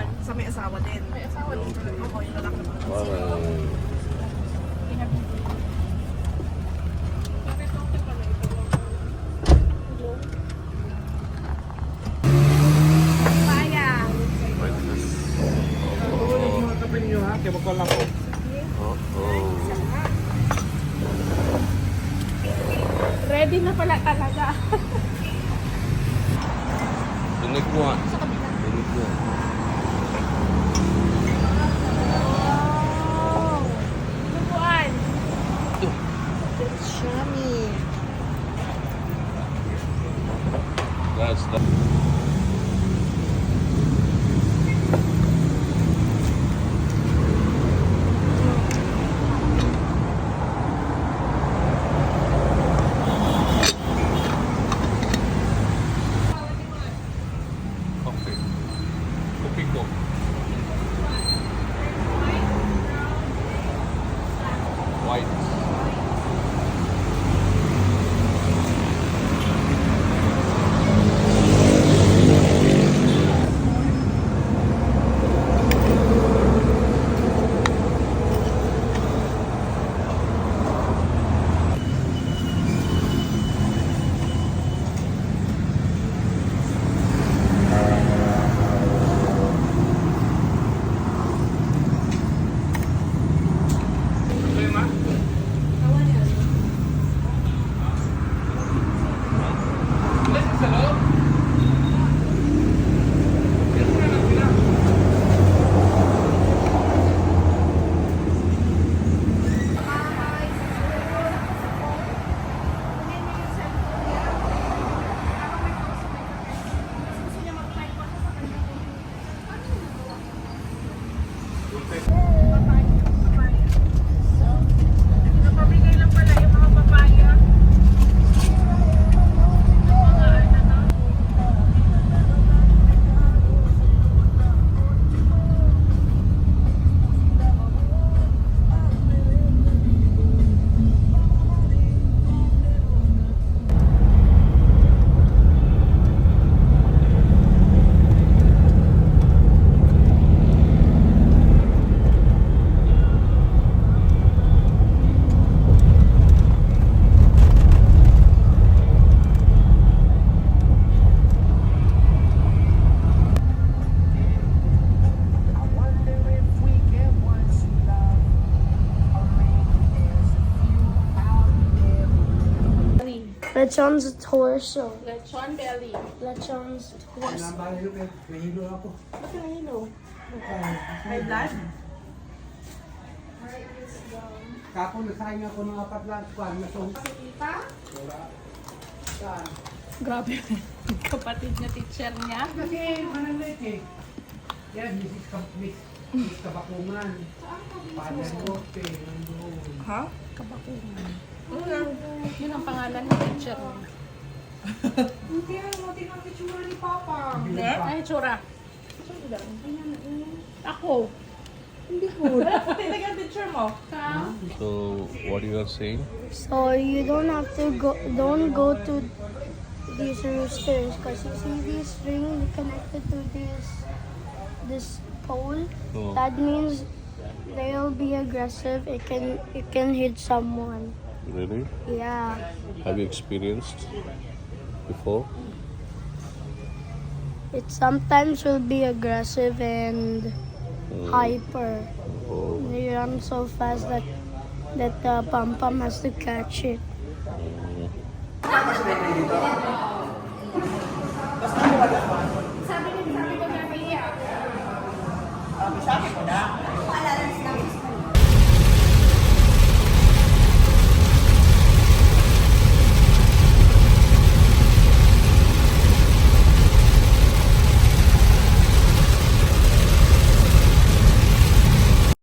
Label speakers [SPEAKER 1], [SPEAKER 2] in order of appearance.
[SPEAKER 1] Saan?
[SPEAKER 2] Sa may asawa din.
[SPEAKER 1] May asawa din.
[SPEAKER 2] Oo, yung lalaki naman.
[SPEAKER 3] Parang...
[SPEAKER 1] Sayang.
[SPEAKER 4] Mga kape niyo ha, kaya magkala ko.
[SPEAKER 1] Ready na pala talaga.
[SPEAKER 3] Dinig mo ah. Dinig mo.
[SPEAKER 1] Wow. Lubuan.
[SPEAKER 2] It's yummy.
[SPEAKER 3] That's the... Okay. Kopi ko. White.
[SPEAKER 1] Napamigay lang pala yung mga papaya.
[SPEAKER 5] Lechon's torso.
[SPEAKER 1] Lechon belly.
[SPEAKER 5] Lechon's torso.
[SPEAKER 4] Nahilo ako.
[SPEAKER 1] Ba't nahilo?
[SPEAKER 2] May blood?
[SPEAKER 4] Kapon, nasayang ako ng 4 lang. Kwan, nasong.
[SPEAKER 1] Tita?
[SPEAKER 4] Saan?
[SPEAKER 1] Grabe. Kapatid na teacher niya.
[SPEAKER 4] Kasi, mananlit eh. Yan, Miss Kabakungan. Father Rote, nandun.
[SPEAKER 2] Ha?
[SPEAKER 1] Kabakungan. Yun ang pangalan ng teacher niya.
[SPEAKER 2] Hindi, mati ng picture ni Papa.
[SPEAKER 1] Ay, tsura. Ako.
[SPEAKER 2] Hindi ko. Puti na yung picture mo.
[SPEAKER 3] So, what you are saying?
[SPEAKER 5] So you don't have to don't go to these roosters because you see this string connected to this pole.
[SPEAKER 3] Oh.
[SPEAKER 5] That means they'll be aggressive. It can hit someone.
[SPEAKER 3] Really?
[SPEAKER 5] Yeah.
[SPEAKER 3] Have you experienced before?
[SPEAKER 5] It sometimes will be aggressive and hyper.
[SPEAKER 3] Oh.
[SPEAKER 5] They run so fast that the pom-pom has to catch it.
[SPEAKER 3] Mm.